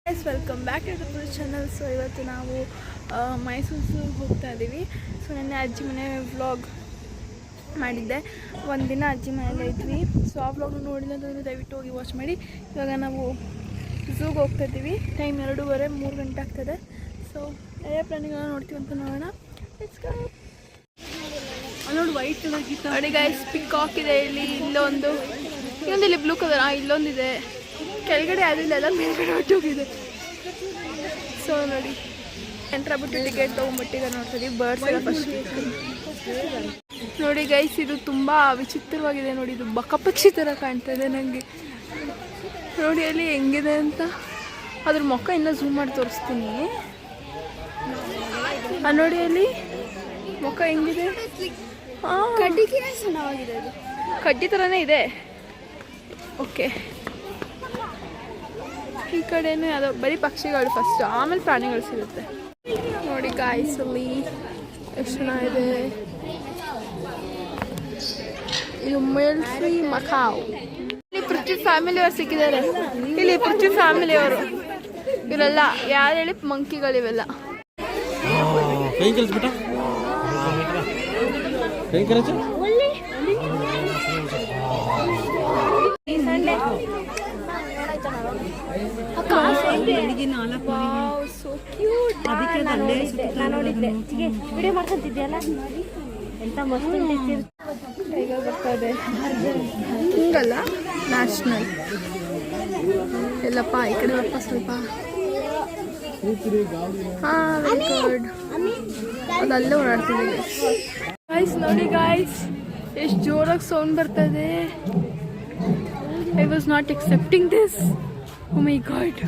Welcome back to the channel. So ಇವತ್ತು ನಾವು ಮೈಸೂರು ಹೋಗ್ತಾ ಇದ್ದೀವಿ. ಸೊ ನೆನ್ನೆ ಅಜ್ಜಿ ಮನೆ ವ್ಲಾಗ್ ಮಾಡಿದ್ದೆ. ಒಂದಿನ ಅಜ್ಜಿ ಮನೆಯಲ್ಲೇ ಇದ್ವಿ. ಸೊ ಆ ವ್ಲಾಗ್ನ ನೋಡಿಲ್ಲ ಅಂತಂದರೆ ದಯವಿಟ್ಟು ಹೋಗಿ ವಾಚ್ ಮಾಡಿ. ಇವಾಗ ನಾವು ಝೂಗೆ ಹೋಗ್ತಾ ಇದ್ದೀವಿ. ಟೈಮ್ 2:30-3 ಗಂಟೆ ಆಗ್ತದೆ. ಸೊ ಯಾವ ಪ್ರಾಣಿಗಳನ್ನ ನೋಡ್ತೀವಿ ಅಂತ ನೋಡೋಣ. ನೋಡಿ ವೈಟ್ ನೋಡಿ ಗೈಸ್, ಪಿಕಾಕ್ ಇದೆ ಇಲ್ಲಿ, ಇಲ್ಲೊಂದು, ಇನ್ನೊಂದು ಇಲ್ಲಿ ಬ್ಲೂ ಕಲರ್, ಇಲ್ಲೊಂದಿದೆ, ಕೆಳಗಡೆ ಅದರಿಂದ ಎಲ್ಲ ಮೇಲ್ಗಡೆ ಹೊಟ್ಟೋಗಿದೆ. ಸೊ ನೋಡಿ ಎಂಟ್ರ್ ಆಗ್ಬಿಟ್ಟು ಟಿಕೆಟ್ ತೊಗೊಂಡ್ಬಿಟ್ಟಿದೆ. ನೋಡ್ತೀವಿ ಬರ್ಡ್ಸ್ ಎಲ್ಲ ಫಸ್ಟ್ ನೋಡಿ ಗೈಸ್, ಇದು ತುಂಬ ವಿಚಿತ್ರವಾಗಿದೆ. ನೋಡಿ ಇದು ಬಕಪಕ್ಷಿ ಥರ ಕಾಣ್ತಾ ಇದೆ ನನಗೆ. ನೋಡಿ ಅಲ್ಲಿ ಹೆಂಗಿದೆ ಅಂತ, ಅದ್ರ ಮುಖ ಇನ್ನೂ ಝೂಮ್ ಮಾಡಿ ತೋರಿಸ್ತೀನಿ. ನೋಡಿ ಅಲ್ಲಿ ಮುಖ ಹೆಂಗಿದೆ, ಚೆನ್ನಾಗಿದೆ, ಅದು ಕಡ್ಡಿ ಥರನೇ ಇದೆ. ಓಕೆ, ಈ ಕಡೆನೂ ಯಾವುದೋ ಬರೀ ಪಕ್ಷಿಗಳು ಫಸ್ಟ್, ಆಮೇಲೆ ಪ್ರಾಣಿಗಳು ಸಿಗುತ್ತೆ. ನೋಡಿ ಗಾಯ್ಸ್, ಅಲ್ಲಿ ಎಷ್ಟು ಚೆನ್ನಾಗಿದೆ. ಇದು ಮೇಲ್ಫ್ರೀ ಮಕಾವ್. ಇಲ್ಲಿ ಪೃಥ್ವಿ ಫ್ಯಾಮಿಲಿಯವರು ಸಿಕ್ಕಿದ್ದಾರೆ. ಇಲ್ಲಿ ಪೃಥ್ವಿ ಫ್ಯಾಮಿಲಿಯವರು ಇವರೆಲ್ಲ ಯಾರು ಹೇಳಿ, ಮಂಕಿಗಳಿವೆಲ್ಲ. ವಿಡಿಯೋ ಮಾಡ್ಕೊಂತಿದ್ಯಲ್ಲ, ಎಂತ ಮಸ್ತ್ ಬರ್ತದೆ. ಹಿಂಗಲ್ಲ, ನ್ಯಾಷನಲ್ ಎಲ್ಲಪ್ಪ. ಈ ಕಡೆ ಬಪ್ಪ ಸ್ವಲ್ಪ. Very good. ಅದಲ್ಲೇ ಓಡಾಡ್ತಿದ್ದೀವಿ ಗಾಯ್ಸ್. ನೋಡಿ ಗಾಯ್ಸ್, ಎಷ್ಟು ಜೋರಾಗಿ ಸೌಂಡ್ ಬರ್ತದೆ. I was not expecting this. Oh my god.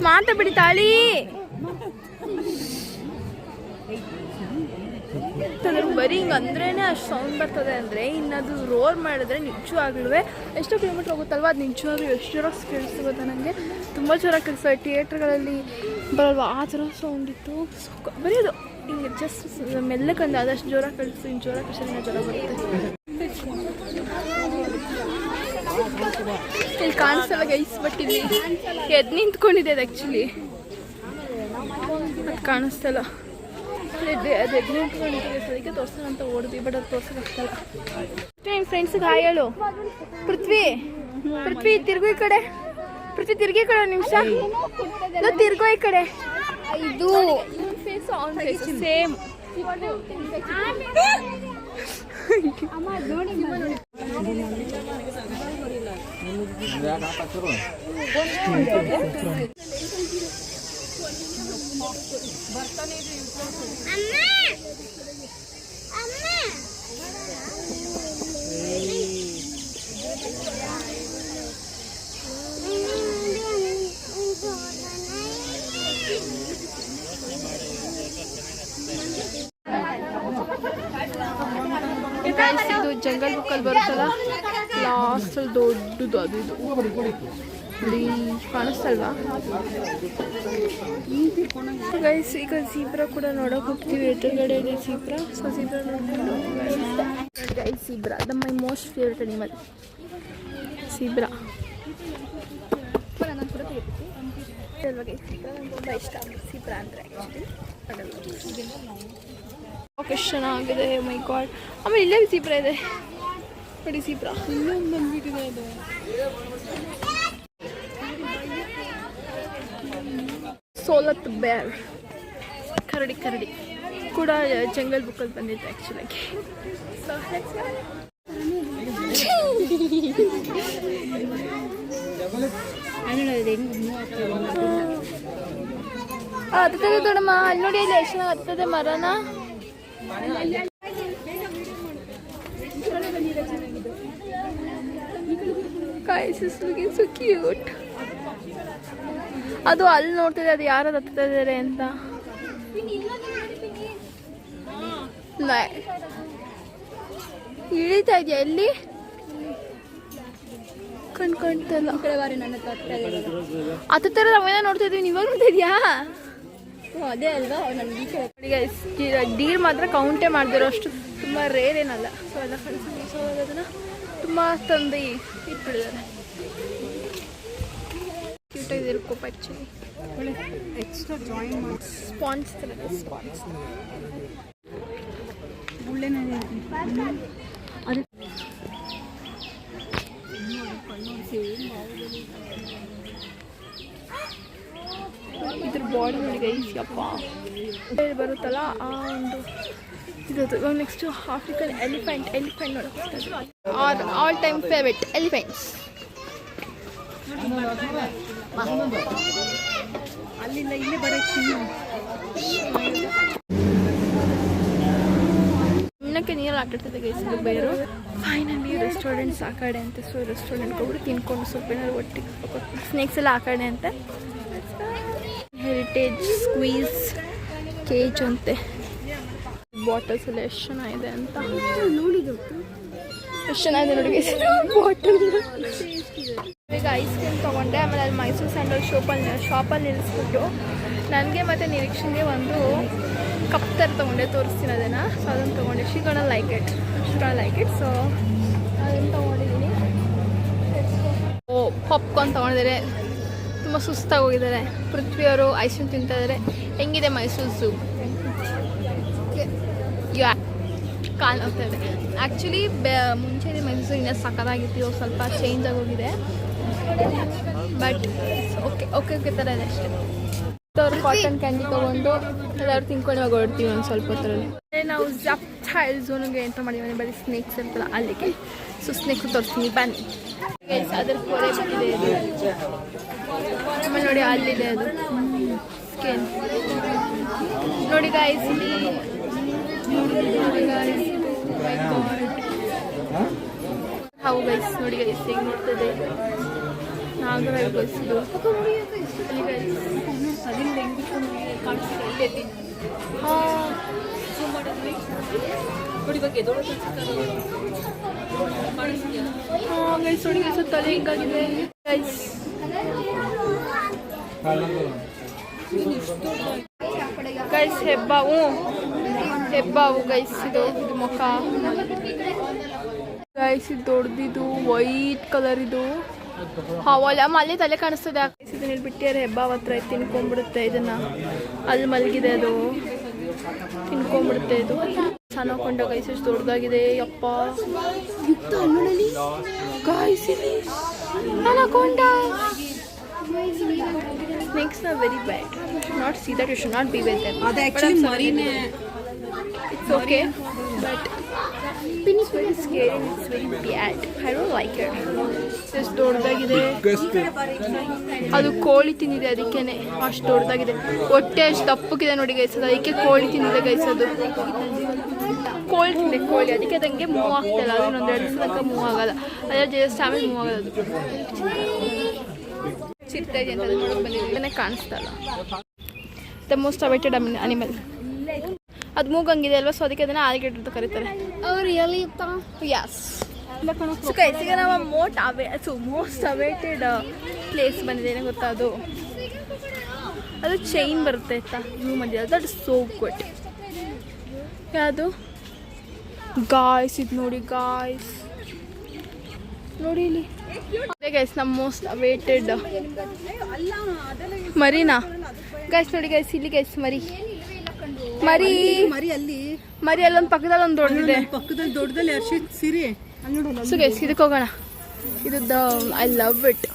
ಮಾತಾಡ್ಬಿಡಿ ತಾಳಿ. ಬರೀ ಹಿಂಗೆ ಅಂದ್ರೇನೆ ಅಷ್ಟು ಸೌಂಡ್ ಬರ್ತದೆ ಅಂದರೆ, ಇನ್ನದು ರೋರ್ ಮಾಡಿದ್ರೆ ನಿಜವಾಗ್ಲೂ ಎಷ್ಟೋ ಕಿಲೋಮೀಟ್ರ್ ಹೋಗುತ್ತಲ್ವ, ಅದು ನಿಜವಾಗ್ಲೂ ಎಷ್ಟು ಜೋರಾಗಿ ಕೇಳಿಸ್ಬೋದ. ನನಗೆ ತುಂಬ ಜೋರಾಗಿ ಕೇಳಿಸ್ತದೆ. ಥಿಯೇಟ್ರ್ಗಳಲ್ಲಿ ಬರಲ್ವ ಆ ಥರ ಸೌಂಡ್ ಇತ್ತು. ಬರೀ ಅದು ಹಿಂಗೆ ಜಸ್ಟ್ ಮೆಲ್ಲಕ್ಕಂದು ಅದಷ್ಟು ಜೋರಾಗಿ ಕೇಳಿಸ್ತು. ಇನ್ನು ಜೋರಾಗಿ ಕಷ್ಟ ಜ್ವರ ಬರುತ್ತೆ. ಇಲ್ಲಿ ಕಾಣಿಸ್ತಲ್ಲ ಗೈಸ್, ಬಟ್ ಇಲ್ಲಿ ಎದ್ದು ನಿಂತ್ಕೊಂಡಿದೆ. ಅದು ಆ್ಯಕ್ಚುಲಿ ಅದು ಕಾಣಿಸ್ತಲ್ಲ. ಅದು ಎದ್ದು ನಿಂತ್ಕೊಂಡಿದೆ. ಅದಕ್ಕೆ ತೋರ್ಸೋಣ ಅಂತ ಓಡಿದ್ವಿ, ಬಟ್ ಅದು ತೋರ್ಸೋಕ್ಕಾಗಲ್ಲ. ನಿಮ್ಮ ಫ್ರೆಂಡ್ಸಿಗೆ ಹಾಯ್ ಹೇಳು. ಪೃಥ್ವಿ ತಿರ್ಗು ಈ ಕಡೆ. ಪೃಥ್ವಿ ತಿರ್ಗಿ ಈ ಕಡೆ ನಿಮಿಷ. ತಿರ್ಗೋ ಈ ಕಡೆ. ಇದು ಫೇಸ್ ಆನ್ ಫೇಸ್ ಸೇಮ್. ಇದು ಜಂಗಲ್ ಬುಕ್ಕಲ್ಲಿ ಬರುತ್ತಲ್ಲ, ಲಾಸ್ಟಲ್ಲಿ ದೊಡ್ಡದು ಅದು. ಇದು ಕಾಣಿಸ್ತಲ್ವಾ ಗೈಸ್? ಈಗ ಜೀಬ್ರಾ ಕೂಡ ನೋಡೋಕೆ ಹೋಗ್ತೀವಿ. ಎದುರುಗಡೆ ಇದೆ ಜೀಬ್ರಾ. ಸೊ ಜೀಬ್ರಾ ನೋಡ್ಕೊಂಡು guys, zebra the my most favourite animal. Zebra ಅಲ್ವಾ ಗೈಸ್? ಜೀಬ್ರಾ ನಂಗೆ ತುಂಬ ಇಷ್ಟ. ಜೀಬ್ರಾ ಅಂದರೆ ಆ್ಯಕ್ಚುಲಿ ಎಷ್ಟು ಚೆನ್ನಾಗಿದೆ. ಮೈ ಗಾಡ್. ಆಮೇಲೆ ಇಲ್ಲೇ ಜೀಬ್ರಾ ಇದೆ ನೋಡಿ. ಜೀಬ್ರಾ ಇನ್ನೊಂದು ಬಂದ್ಬಿಟ್ಟಿದೆ. ಅದು ಸೋಲತ್ ಬೇರ್, ಕರಡಿ ಕೂಡ ಜಂಗಲ್ ಬುಕ್ಕಲ್ಲಿ ಬಂದಿತ್ತು ಆ್ಯಕ್ಚುಲಾಗಿ. ಸೊ ಹತ್ತದ ದೊಡ್ಡಮ್ಮ, ಅಲ್ಲಿ ನೋಡಿ, ಅಲ್ಲಿ ಎಷ್ಟು ಚೆನ್ನಾಗಿ ಹತ್ತದೆ ಮರನ. Guys, it's looking so cute. ಅದು ಅಲ್ಲಿ ನೋಡ್ತಿದೆ, ಅದು ಯಾರು ಹತ್ತಾ ಇದ್ದಾರೆ ಅಂತ. ಇಳಿತಾ ಇದೆಯಾ ಎಲ್ಲಿ? ಕಾಣ್ತಲ್ಲ. ಹತ್ತರ ನಾವೇನ ನೋಡ್ತಾ ಇದೀವಿ, ನೀವಾಗ ನೋಡ್ತಾ ಇದೆಯಾ? ಅದೇ ಅಲ್ವಾ ನನಗೆ. ಡೀರ್ ಮಾತ್ರ ಕೌಂಟೇ ಮಾಡ್ದಿರೋ ಅಷ್ಟು ತುಂಬ ರೇರ್ ಏನಲ್ಲ. ಸೊ ಎಲ್ಲ ಕಳಿಸಿ ಅದನ್ನು ತುಂಬ ತಂದು ಇಟ್ಬಿಟ್ಟಿದ್ದಾರೆ. ಮಾಡಿದ್ರು ಕೋಪ ಆ್ಯಕ್ಚುಲಿ ಎಕ್ಸ್ಟ್ರಾ ಜಾಯಿನ್ ಮಾಡಿ ಸ್ಪಾಂಜ್ ಥರ ಸ್ಪಾಂಜ್ ಒಳ್ಳೆನೇ ಅದು ಇದ್ರ ಬಾಡಿ ನೋಡಿ ಗೈಸ್ ಯಪ್ಪ ಬರುತ್ತಲ್ಲ ಆ ಒಂದು ಇದು ನೆಕ್ಸ್ಟು ಆಫ್ರಿಕನ್ ಎಲಿಫೆಂಟ್ ನೋಡೋಕೆ ಹೋಗ್ತದೆ ಆಲ್ ಟೈಮ್ ಫೇವ್ರೆಟ್ ಎಲಿಫೆಂಟ್ಸ್. ಅಲ್ಲಿಂದ ಇಲ್ಲೇ ಬರೋ ಇನ್ನಕ್ಕೆ ನೀರಲ್ಲಿ ಆಟಾಡ್ತಿದ್ದೆ ಗೈಸಿದ್ದು ಬೇರು. ಫೈನಲಿ ರೆಸ್ಟೋರೆಂಟ್ಸ್ ಆ ಕಡೆ ಅಂತೆ. ಸೊ ರೆಸ್ಟೋರೆಂಟ್ಗೆ ಹೋಗಿ ತಿನ್ಕೊಂಡು ಸ್ವಲ್ಪ ಏನಾದ್ರು ಒಟ್ಟಿಗೆ ಸ್ನೇಕ್ಸ್ ಎಲ್ಲ ಆ ಕಡೆ ಅಂತೆ. ಹೆರಿಟೇಜ್ ಸ್ಕ್ವೀಸ್ ಕೇಜ್ ಅಂತೆ. ಬಾಟಲ್ಸ್ ಎಲ್ಲ ಎಷ್ಟು ಚೆನ್ನಾಗಿದೆ ಅಂತ ನೋಡಿದ್ದು ಎಷ್ಟು ಚೆನ್ನಾಗಿದೆ ನೋಡಿ ಬಾಟಲ್. ಈಗ ಐಸ್ ಕ್ರೀಮ್ ತೊಗೊಂಡೆ. ಆಮೇಲೆ ಅಲ್ಲಿ ಮೈಸೂರು ಸ್ಯಾಂಡಲ್ ಶಾಪಲ್ಲಿ ನಿಲ್ಲಿಸ್ಬಿಟ್ಟು ನನಗೆ ಮತ್ತು ನಿರೀಕ್ಷೆಗೆ ಒಂದು ಕಪ್ ಥರ ತೊಗೊಂಡೆ, ತೋರಿಸ್ತೀನಿ ಅದನ್ನು. ಸೊ ಅದನ್ನು ತೊಗೊಂಡೆ. ಶಿ ಗೋಣ ಲೈಕ್ ಇಟ್ ಸೊ ಅದನ್ನು ತೊಗೊಂಡಿದ್ದೀನಿ. ಪಾಪ್ಕಾರ್ನ್ ತೊಗೊಂಡಿದ್ದಾರೆ. ತುಂಬ ಸುಸ್ತಾಗಿ ಹೋಗಿದ್ದಾರೆ. ಪೃಥ್ವಿಯವರು ಐಸ್ ಕ್ರೀಮ್ ತಿಂತಾ ಇದ್ದಾರೆ. ಹೆಂಗಿದೆ ಮೈಸೂರು ಝೂ? ಕಾಲು ಹೋಗ್ತಾ ಇದೆ ಆ್ಯಕ್ಚುಲಿ. ಮುಂಚೆನೇ ಮೈಸೂರು ಇನ್ನೂ ಸಕ್ಕತ್ತಾಗಿತ್ತು. ಸ್ವಲ್ಪ ಚೇಂಜ್ ಆಗೋಗಿದೆ. ಬಟ್ ಓಕೆ ಥರ ಇದೆ ಅಷ್ಟೇ. ಅವ್ರು ಕಾಟನ್ ಕ್ಯಾಂಡಿ ತೊಗೊಂಡು ಎಲ್ಲರೂ ತಿನ್ಕೊಂಡು ಇವಾಗ ಹೊರಡ್ತೀವಿ ಒಂದು ಸ್ವಲ್ಪ ಹೊತ್ತರಲ್ಲಿ. ನಾವು ಜಪ್ಟೈಲ್ ಝೋನಿಗೆ ಎಂಟ್ರ್ ಮಾಡಿದ್ದೀವಿ. ಬರೀ ಸ್ನೇಕ್ಸ್ ಅಂತಲ್ಲ ಅಲ್ಲಿಗೆ. ಸೊ ಸ್ನೇಕ್ಸ್ ತೋರಿಸ್ತೀನಿ ಬನ್ನಿ. ಅದ್ರ ಕೊರೆ ಬಂದಿದೆ ಇದು. ಆಮೇಲೆ ನೋಡಿ ಅಲ್ಲಿದೆ ಅದು ಸ್ಕೇನ್. ನೋಡಿ ಗಾಯ್ಸ್ ಇಲ್ಲಿ ಹಾವು ಗೈಸ್ ನೋಡಿ ಗೈಸ್ ಹೇಗೆ ನೋಡ್ತದೆ. ನಾಗರಾಜ್ ಗೈಸ್ ಇದು ಗೈಸ್ ನೋಡಿ ಗೈಸ್ ತಲೆ ಹಿಂಗಾಗಿದೆ ಗೈಸ್. ಗೈಸ್ ಹೆಬ್ಬಾವು ಗೈಸ್ ಇದು ಮುಖ ಗೈಸ್. ಇದು ದೊಡ್ಡದಿದು ವೈಟ್ ಕಲರ್ ಇದು ಹಾವಲ್ಲ. ಅಲ್ಲಿ ತಲೆ ಕಾಣಿಸ್ತದೆ. ಇದನ್ನ ಹೇಳ್ಬಿಟ್ಟಿಯಾರೆ ಹೆಬ್ಬಾವ್ ಹತ್ರ ತಿನ್ಕೊಂಡ್ಬಿಡುತ್ತೆ ಇದನ್ನ. ಅಲ್ಲಿ ಮಲಗಿದೆ ಅದು, ತಿನ್ಕೊಂಡ್ಬಿಡುತ್ತೆ ಇದು. ಸಣ್ಣಕೊಂಡ ಗೈಸ್ ಎಷ್ಟು ದೊಡ್ಡದಾಗಿದೆ ಯಪ್ಪ. ಗೈಸ್ ಸಣ್ಣಕೊಂಡ snakes are very bad. You should not see that. You should not be with them. ಅದು actually ಮರಿನೇ. It's okay, but it's very scary and it's very bad. I don't like it. ಎಷ್ಟು ದೊಡ್ಡದಾಗಿದೆ. ಅದು ಕೋಳಿ ತಿಂದಿದೆ ಅದಕ್ಕೇನೆ ಅಷ್ಟು ದೊಡ್ಡದಾಗಿದೆ. ಹೊಟ್ಟೆ ಅಷ್ಟು ದಪ್ಪಕ್ಕಿದೆ ನೋಡಿ ಗೈಸ್. ಅದಕ್ಕೆ ಕೋಳಿ ತಿಂದಿದೆ ಗೈಸ್. ಅದು ಕೋಳಿ ತಿಂದೆ ಕೋಳಿ. ಅದಕ್ಕೆ ಅದಂಗೆ ಮೂವ್ ಆಗ್ತಾಯಿಲ್ಲ. ಅದು ಇನ್ನೊಂದು 2 ದಿವಸ ತನಕ ಮೂವ್ ಆಗಲ್ಲ. ಅದ್ರ ಜಸ್ಟ್ ಆಮೇಲೆ ಮೂವ್ ಆಗೋದು. ಚಿರ್ತಾ ಇದೆ ಅಂತ ನೋಡೋಕೆ ಬಂದಿದ್ದೀವಿ. ಕಾಣಿಸ್ತಲ್ಲ. The most awaited animal. ಅದು ಮೂಗಂಗಿದೆ ಅಲ್ವಾ. ಸೊ ಅದಕ್ಕೆ ಅದನ್ನು ಆಲಿಗೇಟರ್ ಅಂತ ಕರೀತಾರೆ. ಯಸ್. ಈಗ ನಾವು ಮೋಸ್ಟ್ ಅವೈಟೆಡ್ ಪ್ಲೇಸ್ ಬಂದಿದೆ ಗೊತ್ತಾ. ಅದು ಚೈನ್ ಬರುತ್ತೆ ಆಯ್ತಾ ಝೂ ಮಧ್ಯೆ. That is so good. ಯಾವುದು ಗಾಯ್ಸ್ ಇದು ನೋಡಿ ಗಾಯ್ಸ್. ನೋಡಿ ಇಲ್ಲಿ ಗೈಸ್ ನಮ್ಮ ಮೋಸ್ಟ್ ಅವೇಟೆಡ್ ಮರಿನಾ ಗೈಸ್. ನೋಡಿ ಗೈಸ್ ಇಲ್ಲಿ ಗೈಸ್ ಮರಿ ಅಲ್ಲೊಂದು ಪಕ್ಕದಲ್ಲಿ ಒಂದು ದೊಡ್ಡದಿದೆ. ದೊಡ್ಡದಲ್ಲಿ ಅರ್ಷಿತ್ ಸಿರಿ. ಸೊ ಗೈಸ್ ಇದಕ್ಕೆ ಹೋಗೋಣ. ಇದು ಐ ಲವ್ ಇಟ್.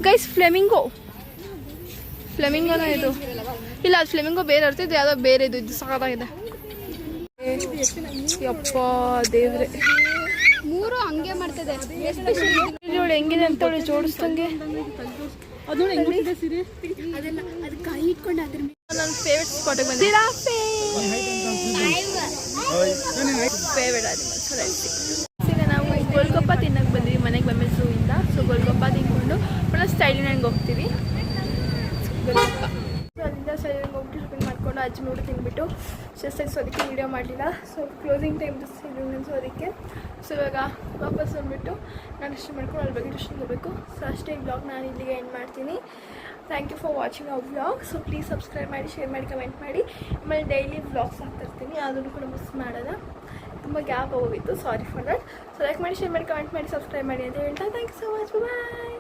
ಗೈಸ್ ಫ್ಲೆಮಿಂಗೋನ ಇದು ಇಲ್ಲ. ಅದು ಫ್ಲೆಮಿಂಗೋ ಬೇರೆ ಇರುತ್ತೆ. ಇದು ಯಾವುದೋ ಬೇರೆ ಇದು ಸಖತ್ತಾಗಿದೆ. ಯಪ್ಪ ದೇವ್ರೆ. 3 ಹಂಗೆ ಮಾಡ್ತದೆ. ನೋಡಿ ಹೆಂಗಿದೆ ಅಂತ ಹೇಳಿ ಜೋಡಿಸ್ದಂಗೆ. ನನ್ನ ಫೇವ್ರೆಟ್ ಸ್ಪಾಟಿಗೆ ಬಂದೆ. ಈಗ ನಾವು ಗೋಲ್ಗಪ್ಪ ತಿನ್ನಕ್ಕೆ ಬಂದ್ವಿ ಮನೆಗೆ ಬಂದ್ಮೇಲೆ ಝೂಯಿಂದ. ಸೊ ಗೋಲ್ಗಪ್ಪ ತಿನ್ಕೊಂಡು ಪುನಃ ಸ್ಟೈಲಿನಂಗೆ ಹೋಗ್ತೀವಿ. ಗೋಲ್ಗಪ್ಪ ಅಲ್ಲಿಂದ ಸ್ಟೈಲಿನಂಗೆ ಹೋಗ್ಬಿಟ್ಟು ಶಾಪಿಂಗ್ ಮಾಡಿಕೊಂಡು ಅಜ್ಜಿ ನೋಡಿ ತಿನ್ಬಿಟ್ಟು ಜಸ್ಟಾಗಿ. ಸೊ ಅದಕ್ಕೆ ವೀಡಿಯೋ ಮಾಡಲಿಲ್ಲ. ಸೊ ಕ್ಲೋಸಿಂಗ್ ಟೈಮ್ ಸೊ ಅದಕ್ಕೆ. ಸೊ ಇವಾಗ ವಾಪಸ್ ಬಂದುಬಿಟ್ಟು ನಾನು ಅಷ್ಟು ಮಾಡ್ಕೊಂಡು ಅಲ್ಲಿ ಬಗ್ಗೆ ಟ್ಯೂಷನ್ಗೆ ಹೋಗಬೇಕು. ಸೊ ಅಷ್ಟೇ ವ್ಲಾಗ್ ನಾನು ಇಲ್ಲಿಗೆ ಎಂಡ್ ಮಾಡ್ತೀನಿ. Thank you for watching our vlog. So please subscribe ಮಾಡಿ, ಶೇರ್ ಮಾಡಿ, ಕಮೆಂಟ್ ಮಾಡಿ. ಆಮೇಲೆ ಡೈಲಿ ವ್ಲಾಗ್ಸ್ ಹಾಕ್ತಿರ್ತೀನಿ. ಅದನ್ನು ಕೂಡ ಮಿಸ್ ಮಾಡೋಣ. ತುಂಬ ಗ್ಯಾಪ್ ಹೋಗಿತ್ತು. Sorry for that. So like ಮಾಡಿ, ಶೇರ್ ಮಾಡಿ, ಕಮೆಂಟ್ ಮಾಡಿ, ಸಬ್ಸ್ಕ್ರೈಬ್ ಮಾಡಿ ಅಂತ ಹೇಳ್ತಾ thank you so much. Bye.